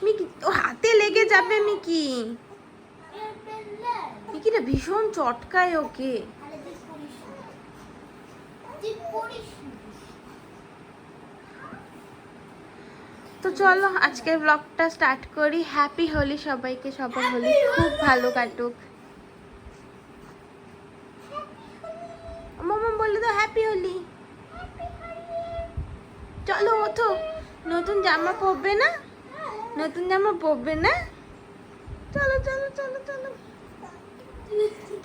Mickey ও হাতে লেগে যাবে মিকি। মিকিটা ভীষণ চটকায় ওকে। তো চলো আজকের ব্লগটা স্টার্ট করি। হ্যাপি হোলি সবাইকে, সবার হোলি খুব ভালো কাটুক। মামা বলে তো হ্যাপি হোলি। চলো ওঠো, নতুন জামা পরবে না? নতুন জামা পরবে না? চলো চলো চলো চলো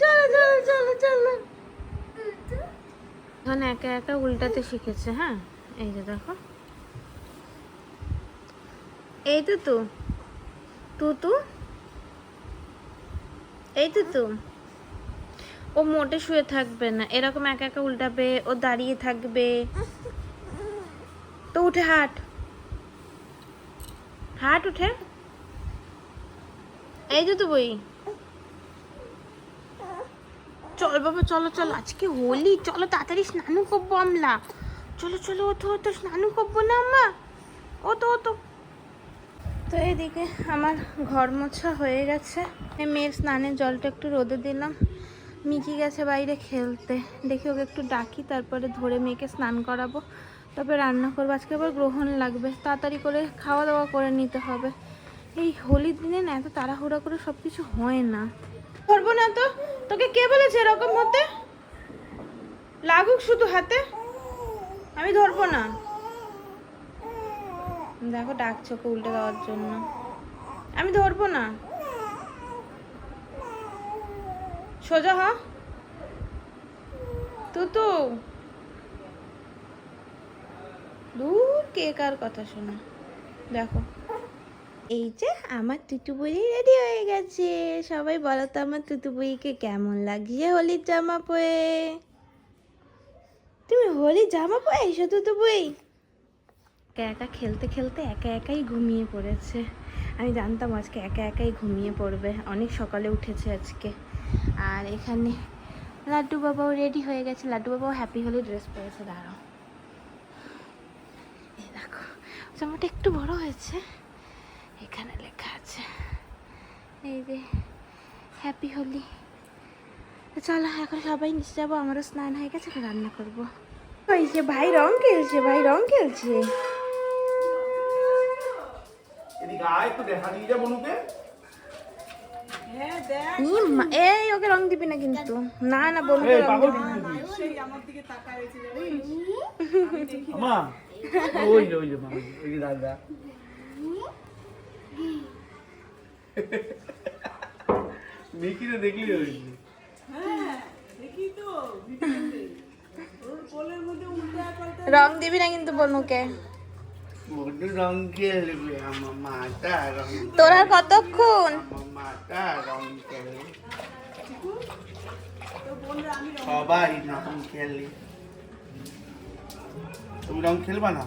চলো চলো চলো চলো। এখন একা একা উল্টাতে শিখেছে। হ্যাঁ এই যে দেখো, এই তো তু তু তু এই তো তু। ও মোটে শুয়ে থাকবে না, এরকম একা একা উল্টাবে, ও দাঁড়িয়ে থাকবে। তো উঠে হাঁট, হাঁট উঠে। এই তো বই, চল বাবা চলো চলো, আজকে হোলি, চলো তাড়াতাড়ি স্নান করবো আমরা। চলো চলো ওঠো ওঠো, স্নান করবো না আম্মা? ওতো ওতো। তো এইদিকে আমার ঘর মোছা হয়ে গেছে। মেয়ের স্নানের জলটা একটু রোদে দিলাম। মিকি গেছে বাইরে খেলতে, দেখি ওকে একটু ডাকি, তারপরে ধরে মেয়েকে স্নান করাবো, তারপরে রান্না করবো। আজকে আবার গ্রহণ লাগবে, তাড়াতাড়ি করে খাওয়া দাওয়া করে নিতে হবে। এই হোলির দিনে না এত তাড়াহুড়া করে সব কিছু হয় না। ধরবো না তো, তোকে কে বলেছে এরকম হতে? লাগুক শুধু হাতে, আমি ধরবো না। দেখো ডাকছে ওকে উল্টে দেওয়ার জন্য, আমি ধরবো না। সোজা হ তুতু। দূর কে কার কথা শোনা। দেখো এই যে আমার তুতু বুড়ি রেডি হয়ে গেছে। সবাই বলো তো আমার তুতু বুড়িকে কেমন লাগছে হোলির জামা পরে? তুমি হোলির জামা পরে এসো তুতু বুড়ি। একা একা খেলতে খেলতে একা একাই ঘুমিয়ে পড়েছে। আমি জানতাম আজকে একা একাই ঘুমিয়ে পড়বে, অনেক সকালে উঠেছে আজকে। আর এখানে লাড্ডু বাবাও রেডি হয়ে গেছে। লাড্ডু বাবাও হ্যাপি হোলি ড্রেস পরেছে। দাঁড়াও, এই দেখো জামাটা একটু বড় হয়েছে, এখানে লেখা আছে এই যে হ্যাপি হোলি। চলো এখন সবাই নিচে যাবো, আমারও স্নান হয়ে গেছে, এখন রান্না করবো। ওই যে ভাই রং খেলছে, ভাই রং খেলছে। এই ওকে রং দিবি না কিন্তু। না না বনুকে রং দিবি না। রং দিবি না কিন্তু বনুকে। তোর আর কতক্ষণ? সবাই রং খেলি, তুমি রং খেলবা না?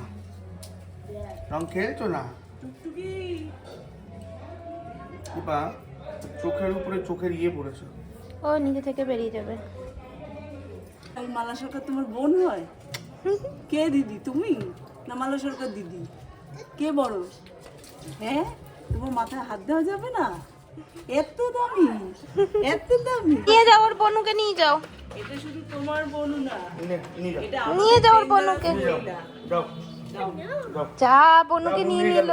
রং খেলছো না? চোখের উপরে চোখের ইয়ে পড়েছে, ও নিজে থেকে বেরিয়ে যাবে। মালা সরকার তোমার বোন হয়? কে দিদি, তুমি না মালা সরকার দিদি? কে বড়? হ্যাঁ, তোমার মাথায় হাত দেওয়া যাবে না? এত দামি, এত দামি। নিয়ে যাও ওর বনুকে, নিয়ে যাও। এটা শুধু তোমার বোন না, এটা নিয়ে যাও ওর বনুকে। যা বনুকে নিয়ে নিল,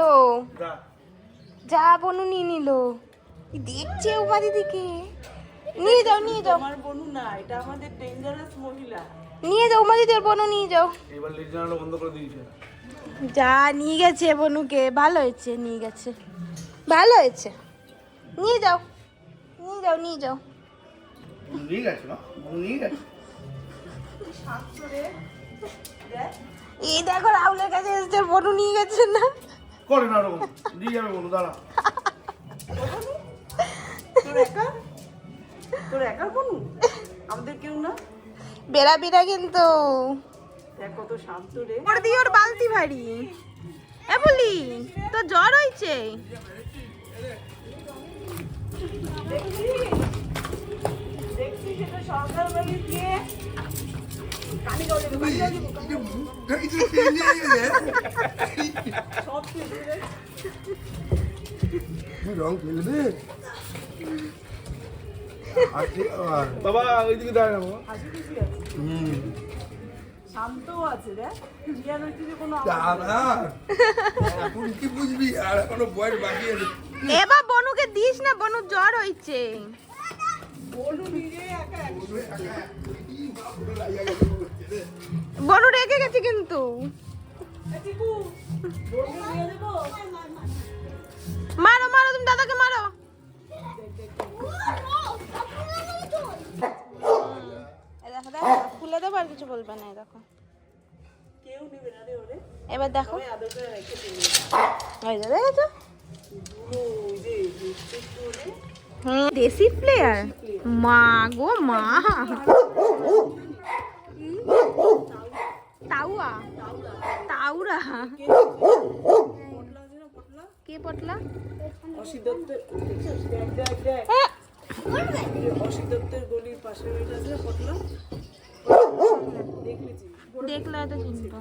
যা বনু নিয়ে নিল। দেখছে উমা দিদিকে। নিয়ে যাও নিয়ে যাও। তোমার বোন না, এটা আমাদের ডেঞ্জারাস মহিলা। নিয়ে যাও উমা দিদি, ওর বনু নিয়ে যাও। এবার লিড জানালা বন্ধ করে দিয়েছে। যা নিয়ে গেছে বনুকে, ভালো হয়েছে নিয়ে গেছে, ভালো হয়েছে। নিয়ে যাও নিয়ে যাও নিয়ে যাও। নিয়ে গেছে না, নিয়ে গেছে। এই দেখো রাহুলের কাছে এসছে, বনু নিয়ে গেছে না। করে না ওরকম, দিয়ে যাবে বলু, দাঁড়া। তোর একা, তোর একার বোন, আমাদের কেউ না। বেরাবি না কিন্তু। দেখ কত শান্ত রে। ওর দিয়ে ওর বালতি ভারী। এ বলি তো জ্বর হয়েছে। দেখছি সেটা সরকার বাড়ি দিয়ে কানে জল দেবো, কানে জল দেবো, সব কিছু রে। রং খেলবে বাবা ওইদিকে দাঁড়ায় বাবা হাসি খুশি আছে, শান্তও আছে রে, রিয়ার হচ্ছে যে কোনো দাঁড়া এখন কি বুঝবি আর এখনো বয়স বাকি আছে এবার বনুকে দিস না, বনু জ্বর হইছে। বলু নিজে একা বনু রেগে গেছে কিন্তু। চিকু বলু দিয়ে দেবো। মারো মারো, তুমি দাদাকে মারো। দেখো দেখো, খুলে দেবো আর কিছু বলবে না। দেখো কেউ নেবে না রে ওরে, এবার দেখো, সবাই আদর করে রেখে দিবে। ওই যে দেখেছো, ওই যে একটু ওরে দেশি প্লেয়ার। মা গো মা, তাউয়া তাউরা। পটলা আছে না, পটলা কে পটলা? অসিত দত্তের, দেখ দেখ দেখ অসিত দত্তের গলির পাশে ওইটা আছে না, পটলা দেখলেছি। দেখলে তো চিনতো।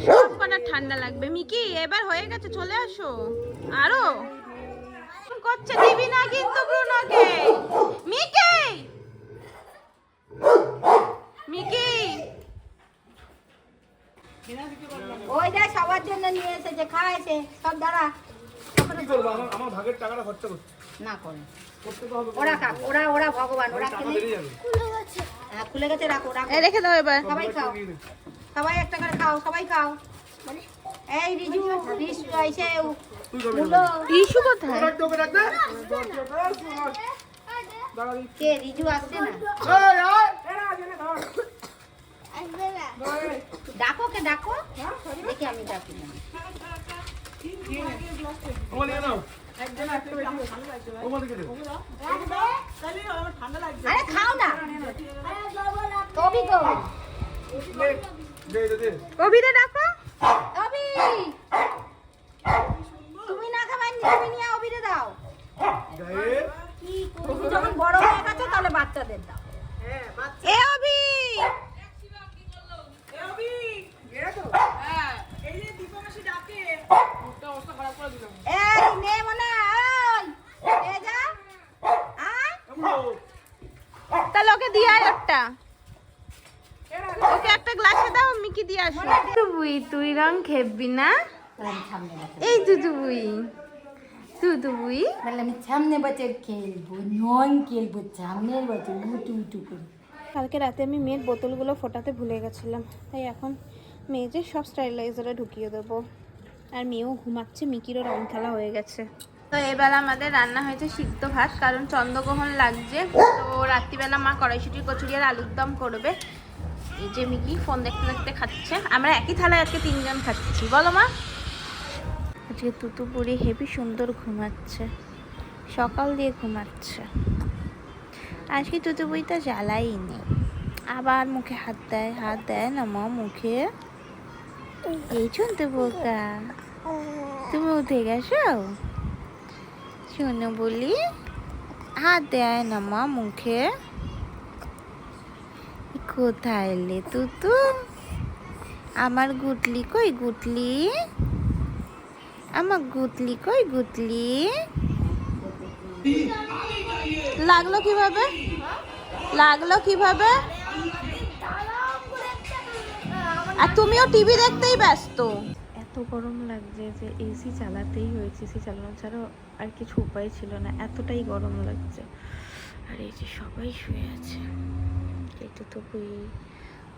সব কটা ঠান্ডা লাগবে। মিকি এবার হয়ে গেছে, চলে আসো। আরো করছে, দিবি না কিন্তু ব্রুনোকে। মিকি মিকি ওই যে সবার জন্য নিয়ে এসেছে, খাওয়াইছে সব। দাঁড়া, কি করবো আমার ভাগের টাকাটা খরচা করতে না করে করতে তো হবে ওরা খাক, ওরা ওরা ভগবান, ওরা টাকা খেলে বেরিয়ে যাবে হ্যাঁ, খুলে গেছে, রাখো রাখো, এ রেখে দাও এবার। সবাই খাও, সবাই একটা করে খাও, সবাই খাও। এই রিজু রিজু আইছে, মুলো টিস্যু কোথায়? রাখতে ওকে রাখতে কে রিজু আসছে না, ডাকো কে ডাকো, দেখি আমি ডাকি না। ওমা নিয়ে নাও ওমা দিকে দে আরে খাও না, কবি গো দে দে দে অভিরে ডাকো। কবি, তুমি না খাবার তুমি নিয়ে অবিরে দাও। গায়ে তুমি যখন বড় হয়ে গেছো তাহলে বাচ্চাদের দাও। এ অভি, এই নে মনে ওই এ যা আয়, তাহলে ওকে দিয়ে আয় একটা, ওকে একটা গ্লাসে দাও, মিকি দিয়ে আসো। তুই তুই রং খেববি না? আমি সামনে বসে, এই দুদুবুই, দুদুবুই। বলে আমি সামনে বসে খেলবো, নন খেলবো, সামনে বসে উটু উটু করে। কালকে রাতে আমি মেয়ের বোতলগুলো ফোটাতে ভুলে গেছিলাম, তাই এখন মেয়েদের সব স্টাইলাইজারে ঢুকিয়ে দেবো। আর মেয়েও ঘুমাচ্ছে, মিকিরও রং খেলা হয়ে গেছে। তো এবেলা আমাদের রান্না হয়েছে সিদ্ধ ভাত, কারণ চন্দ্রগ্রহণ লাগছে। তো রাত্রিবেলা মা কড়াইশুটির কচুরি আর আলুর দম করবে। এই যে মিকি ফোন দেখতে দেখতে খাচ্ছে, আমরা একই থালায় আজকে 3 জন খাচ্ছি। বলো মা। আজকে তুতুপুরি হেবি সুন্দর ঘুমাচ্ছে, সকাল দিয়ে ঘুমাচ্ছে। আজকে তুতুপুরিটা জ্বালাই নেই, আবার মুখে হাত দেয় না মা মুখে। এই শুনতে বোকা, তুমি উঠে গেছো? শোনো বলি, হাত দেয় না মা মুখে। কোথায় এলে তুতু? আমার গুটলি কই গুটলি? আমার গুটলি কই গুটলি? লাগলো কিভাবে? লাগলো কিভাবে? আর তুমিও টিভি দেখতেই ব্যস্ত। এত গরম লাগছে যে এসি চালাতেই হয়েছে, এসি চালানো ছাড়া আর কিছু উপায় ছিল না, এতটাই গরম লাগছে। আর এই যে সবাই শুয়ে আছে, এই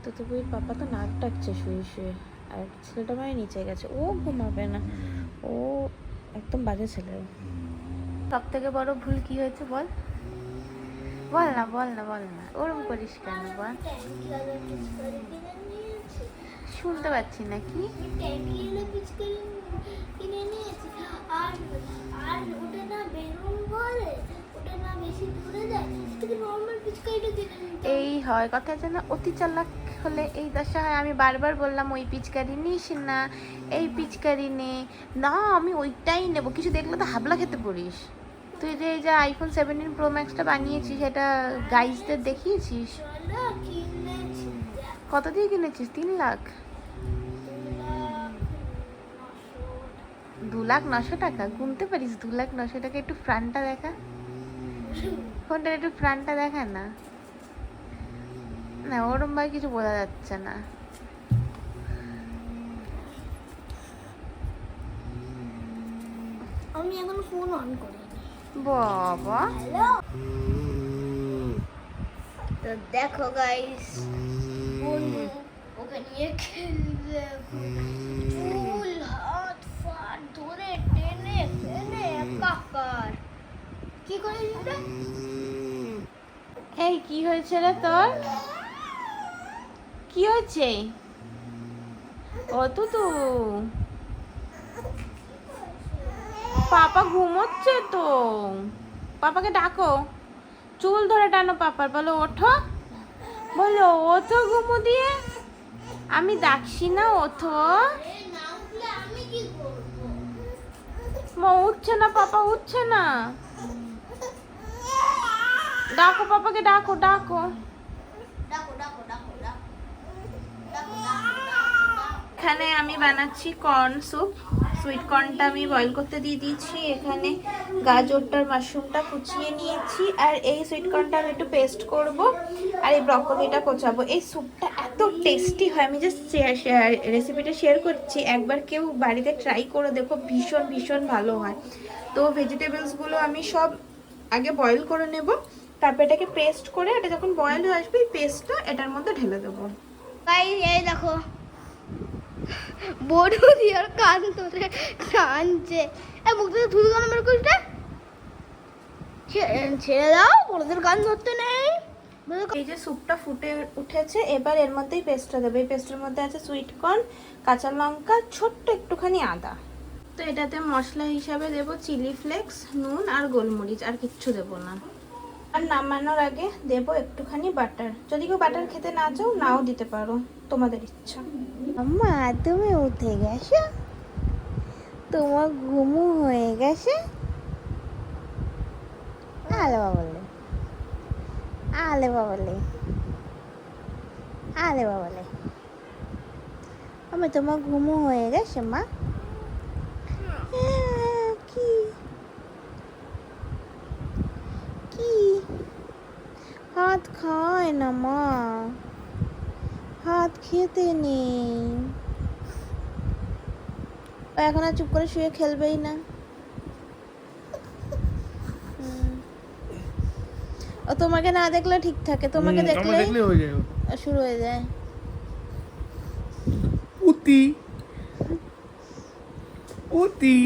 তুতুবুইর পাপা তো নাক ডাকছে শুয়ে শুয়ে, আর ছেলেটা মানে নিচে গেছে, ও ঘুমাবে না, ও একদম বাজে ছেলে। সব থেকে বড় ভুল কি হয়েছে বল? বল না বল না বল না, ওরম করিস কেন বল? শুনতে পাচ্ছি নাকি? এই হয় কথা, যেন অতি চালাক হলে এই দশা হয়। আমি বারবার বললাম ওই পিচকারি নিস না, এই পিচকারি নে না, আমি ওইটাই নেব। কিছু দেখলে তো হাবলা খেতে পড়িস। তুই যে এই যে আইফোন 17 প্রো ম্যাক্সটা বানিয়েছিস, সেটা গাইজদের দেখিয়েছিস? কত দিয়ে কিনেছিস? 3 লাখ? 2,09,000 টাকা? গুনতে পারিস 2,09,000 টাকা? একটু ফ্রান্টটা দেখা, ফোনটার একটু ফ্রান্টটা দেখা না। না ওরম ভাই কিছু বোঝা যাচ্ছে না। আমি এখন ফোন অন করিনি। বাবা তো দেখো গাইস, বন্ধু ওকে নিয়ে খেলবে এখন। চুল হাত ফাট ধরে টেনে ফেলে একাকার। কি করেছিস রে? এই কি হয়েছে রে তোর? কি হয়েছে? অত তো পাপা ঘুমোচ্ছে তো, পাপাকে ডাকো। চুল ধরে টানো পাপার, বলো ওঠো, বলো ওঠো ঘুমো দিয়ে। আমি ডাকছি না, ওঠো। না উঠলে আমি কি করবো? মা উঠছে না, পাপা উঠছে না। ডাকো পাপাকে, ডাকো ডাকো। ডাকো ডাকো ডাকো ডাকো ডাকো ডাকো। এখানে আমি বানাচ্ছি কর্ন স্যুপ। সুইট কর্নটা আমি বয়েল করতে দিয়ে দিয়েছি। এখানে গাজরটার মাশরুমটা কুচিয়ে নিয়েছি, আর এই সুইট কর্নটা আমি একটু পেস্ট করব, আর এই ব্রকলিটা কোচাবো। এই স্যুপটা এত টেস্টি হয়, আমি জাস্ট রেসিপিটা শেয়ার করছি, একবার কেউ বাড়িতে ট্রাই করে দেখো, ভীষণ ভীষণ ভালো হয়। তো ভেজিটেবলসগুলো আমি সব আগে বয়েল করে নেব, তারপর এটাকে পেস্ট করে, এটা যখন বয়েল হয়ে আসবে এই পেস্টটা এটার মধ্যে ঢেলে দেবো। গাইস এই দেখো, বড় দিয়ার কান ধরে টানছে। এই মুখটা ধুই কেন বের করিস রে? ছেড়ে দাও, বড়দের কান ধরতে নেই। এই যে স্যুপটা ফুটে উঠেছে, এবার এর মধ্যেই পেস্টটা দেবো। এই পেস্টের মধ্যে আছে সুইট কর্ন, কাঁচা লঙ্কা, ছোট্ট একটুখানি আদা। তো এটাতে মশলা হিসাবে দেব চিলি ফ্লেক্স, নুন আর গোলমরিচ, আর কিচ্ছু দেবো না। আর নামানোর আগে দেব একটুখানি বাটার। যদি কেউ বাটার খেতে না চাও, নাও দিতে পারো, তোমাদের ইচ্ছা। আম্মা তুমি উঠে গেছো? তোমার ঘুমু হয়ে গেছে? আলে বাবালে, আলে বাবালে, আলে বাবালে। আমি তোমার ঘুমু হয়ে গেছে মা? কি কি? হাত খায় না মা, হাত খেতে নেই। ও এখন আর চুপ করে শুয়ে খেলবেই না। ও তোমাকে না দেখলে ঠিক থাকে, তোমাকে দেখলে হয়ে যায় শুরু হয়ে যায়। উতি উতি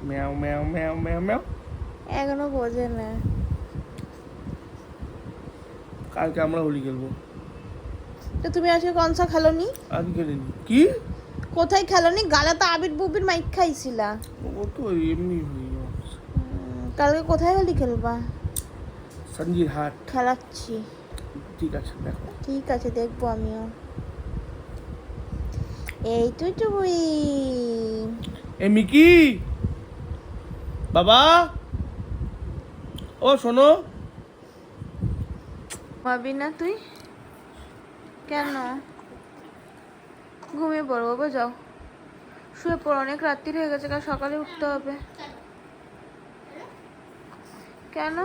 ম্যাও ম্যাও ম্যাও ম্যাও ম্যাও। এখনো বোঝে না। কালকে আমরা হোলি খেলবো। তো তুমি আজকে কনসা খেলোনি? আজকে খেলিনি। কি? কোথায় খেলোনি? গালাতে আবির বুবির মাইক খাইছিলা। ও তো এমনি হয়ে যাচ্ছে। কালকে কোথায় হোলি খেলবা? সঞ্জির হাট। খেলাচ্ছি। ঠিক আছে দেখো। ঠিক আছে, দেখবো আমিও। এই তুই এ মিকি, বাবা, ও শোনো। ভাবি না তুই? কেন? ঘুমিয়ে পড়ো বাবা, যাও শুয়ে পড়ো, অনেক রাত্রি হয়ে গেছে, কাল সকালে উঠতে হবে। কেন?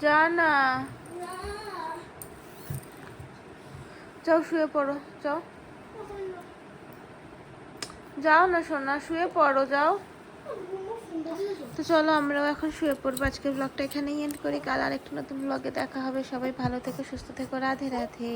যা না, যাও শুয়ে পড়ো, যাও যাও না সোনা, শুয়ে পড়ো, যাও। তো চলো আমরাও এখন শুয়ে পড়বো। আজকের ব্লগটা এখানেই এন্ড করি। কাল আর একটা নতুন ব্লগে দেখা হবে। সবাই ভালো থেকো, সুস্থ থেকো, রাধে রাধে।